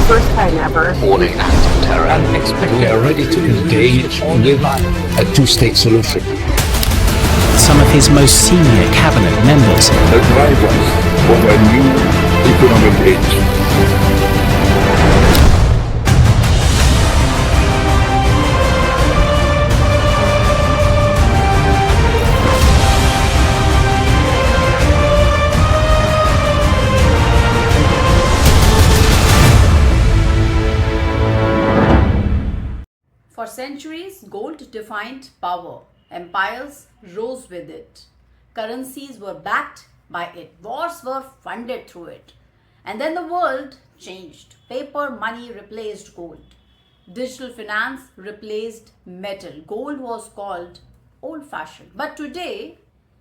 first time ever. Warning act of terror. We are ready to engage with a two-state solution. Some of his most senior cabinet members The drivers of a new economic age. For centuries, gold defined power. Empires rose with it. Currencies were backed by it. Wars were funded through it. And then the world changed. Paper money replaced gold. Digital finance replaced metal. Gold was called old-fashioned. But today,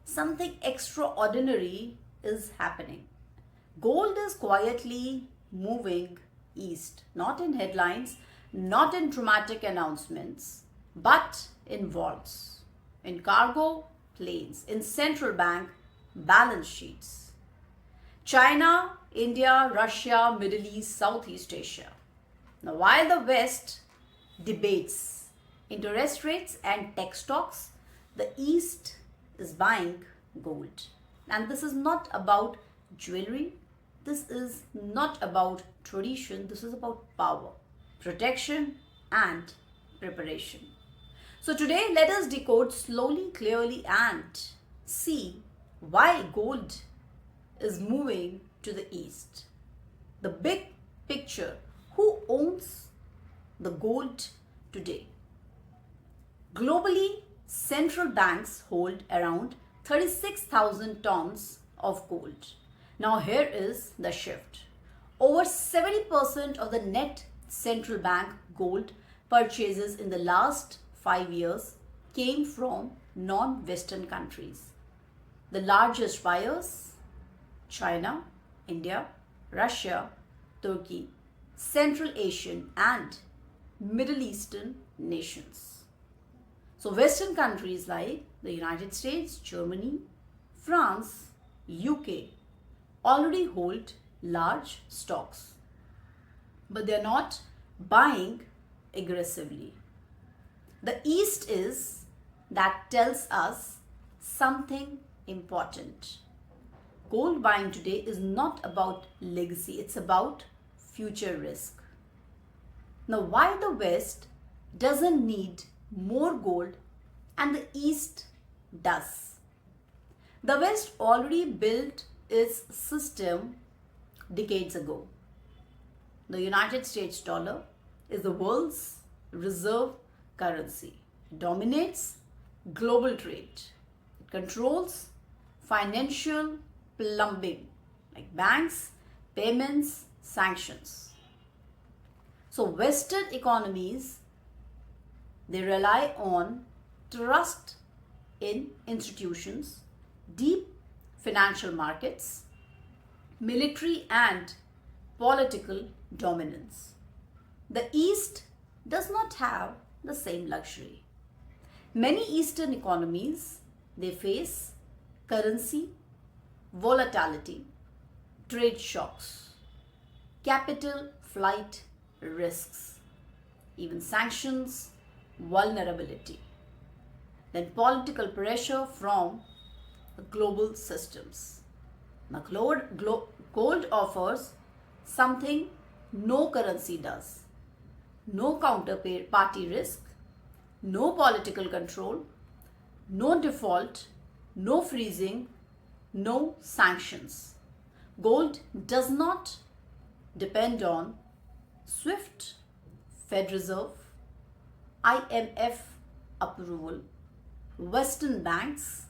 something extraordinary is happening. Gold is quietly moving east, not in headlines, not in dramatic announcements, but in vaults, in cargo planes, in central bank balance sheets. China, India, Russia, Middle East, Southeast Asia. Now, while the West debates interest rates and tech stocks, the East is buying gold. And this is not about jewelry. This is not about tradition. This is about power, protection, and preparation. So today, let us decode slowly, clearly, and see why gold is moving to the east. The big picture: who owns the gold today? Globally, central banks hold around 36,000 tons of gold. Now here is the shift. Over 70% of the net central bank gold purchases in the last 5 years came from non-Western countries. The largest buyers: China, India, Russia, Turkey, Central Asian and Middle Eastern nations. So Western countries like the United States, Germany, France, UK already hold large stocks. But they are not buying aggressively. The East is that tells us something important. Gold buying today is not about legacy, it's about future risk. Now, why the West doesn't need more gold and the East does? The West already built its system decades ago. The United States dollar is the world's reserve currency. It dominates global trade. It controls financial plumbing like banks, payments, sanctions. So Western economies, they rely on trust in institutions, deep financial markets, military and political dominance. The East does not have the same luxury. Many Eastern economies, they face currency volatility, trade shocks, capital flight risks, even sanctions vulnerability, then political pressure from the global systems. Now, gold offers something no currency does: no counterparty risk, no political control, no default, no freezing, no sanctions. Gold does not depend on SWIFT, Fed Reserve, IMF approval, Western banks.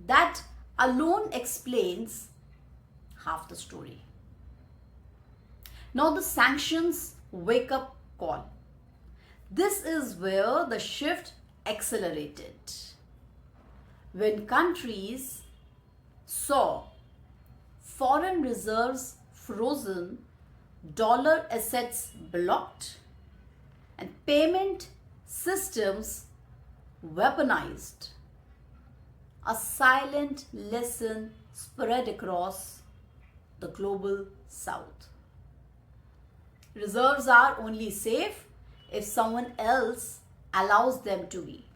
That alone explains half the story. Now the sanctions wake-up call. This is where the shift accelerated. When countries saw foreign reserves frozen, dollar assets blocked, and payment systems weaponized, a silent lesson spread across the global south. Reserves are only safe if someone else allows them to be.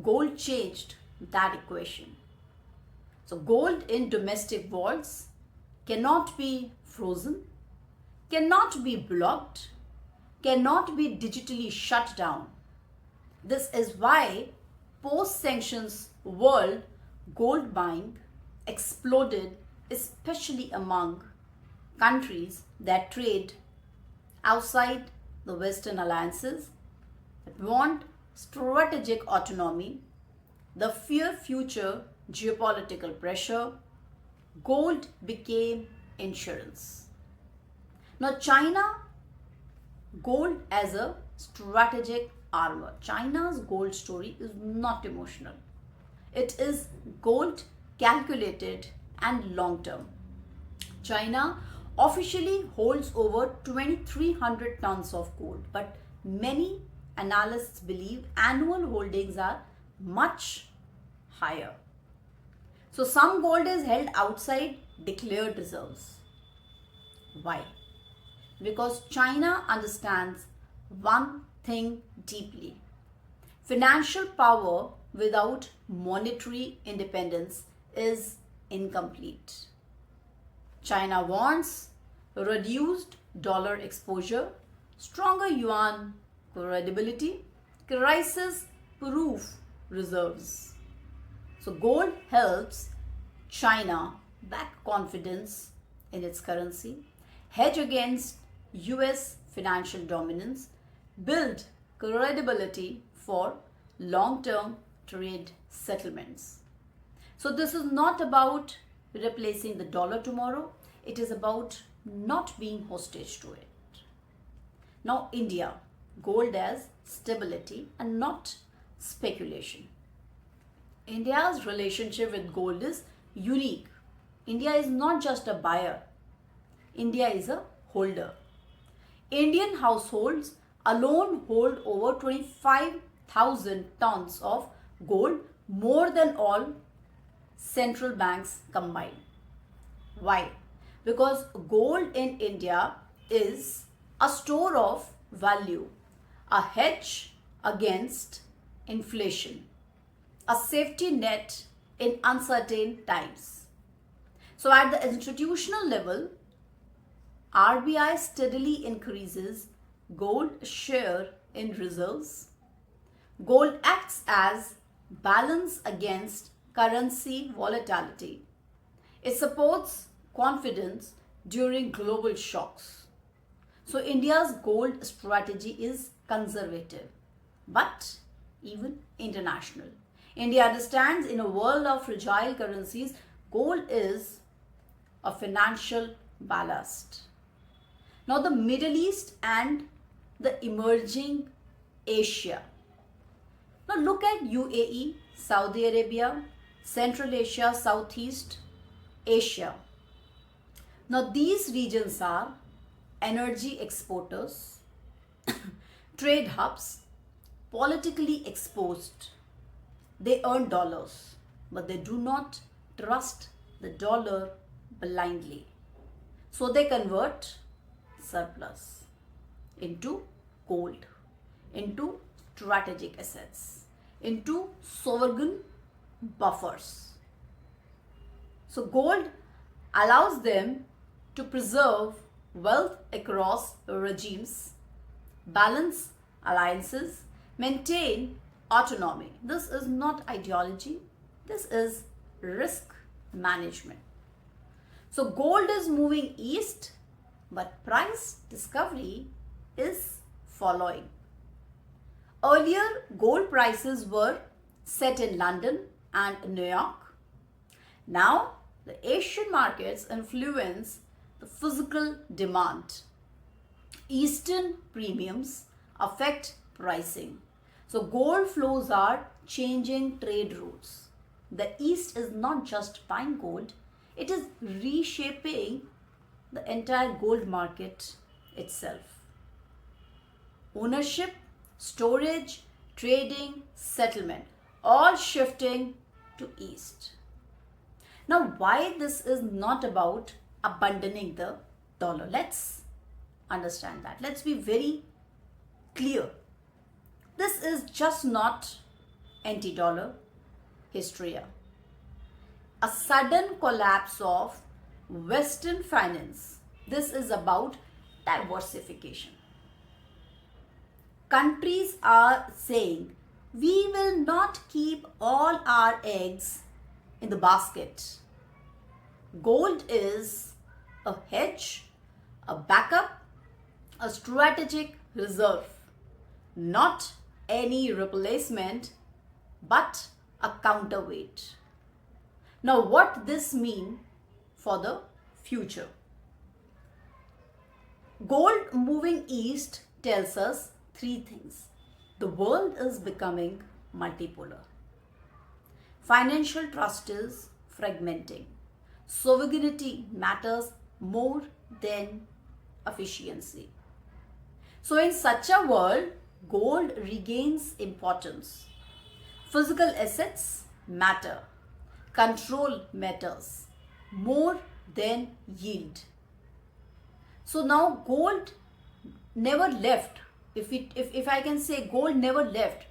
Gold changed that equation. So, gold in domestic vaults cannot be frozen, cannot be blocked, cannot be digitally shut down. This is why post-sanctions world gold buying exploded, especially among countries that trade outside the Western alliances, that want strategic autonomy, the fear future geopolitical pressure. Gold became insurance. Now, China, gold as a strategic armor. China's gold story is not emotional. It is gold calculated and long term. China officially holds over 2,300 tons of gold, but many analysts believe annual holdings are much higher. So, some gold is held outside declared reserves. Why? Because China understands one thing deeply: financial power without monetary independence is incomplete. China wants reduced dollar exposure, stronger yuan credibility, crisis proof reserves. So, gold helps China back confidence in its currency, hedge against US financial dominance, build credibility for long term trade settlements. So, this is not about replacing the dollar tomorrow, it is about not being hostage to it. Now, India, gold as stability and not speculation. India's relationship with gold is unique. India is not just a buyer, India is a holder. Indian households alone hold over 25,000 tons of gold, more than all central banks combined. Why? Because gold in India is a store of value, a hedge against inflation, a safety net in uncertain times. So, at the institutional level, RBI steadily increases gold share in reserves. Gold acts as balance against currency volatility. It supports confidence during global shocks. So, India's gold strategy is conservative, but even international. India understands in a world of fragile currencies, gold is a financial ballast. Now, the Middle East and the emerging Asia. Now, look at UAE, Saudi Arabia, Central Asia, Southeast Asia. Now, these regions are energy exporters, trade hubs, politically exposed. They earn dollars, but they do not trust the dollar blindly. So they convert surplus into gold, into strategic assets, into sovereign buffers. So gold allows them to preserve wealth across regimes, balance alliances, maintain autonomy. This is not ideology, this is risk management. So gold is moving east, but price discovery is following. Earlier, gold prices were set in London and New York. Now, the Asian markets influence the physical demand. Eastern premiums affect pricing. So, gold flows are changing trade routes. The East is not just buying gold, it is reshaping the entire gold market itself. Ownership, storage, trading, settlement, all shifting to East. Now, why this is not about abandoning the dollar? Let's understand that. Let's be very clear. This is just not anti-dollar hysteria. A sudden collapse of Western finance. This is about diversification. Countries are saying, we will not keep all our eggs in the basket. Gold is a hedge, a backup, a strategic reserve, not any replacement, but a counterweight. Now, what this means for the future? Gold moving east tells us three things. The world is becoming multipolar. Financial trust is fragmenting. Sovereignty matters more than efficiency. So in such a world, gold regains importance. Physical assets matter. Control matters more than yield. So now gold never left. If I can say gold never left,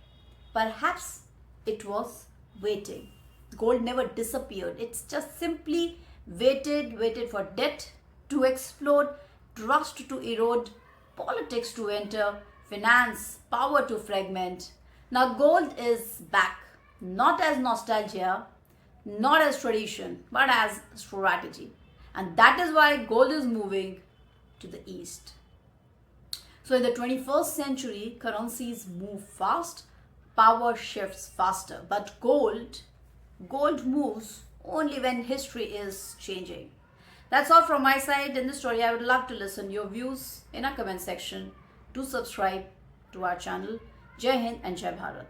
perhaps it was waiting. Gold never disappeared. It's just simply waited for debt to explode, trust to erode, politics to enter, finance, power to fragment. Now gold is back, not as nostalgia, not as tradition, but as strategy. And that is why gold is moving to the east. So in the 21st century, currencies move fast, power shifts faster, but gold moves only when history is changing. That's all from my side in this story. I would love to listen your views in our comment section. Do subscribe to our channel. Jai Hind and Jai Bharat.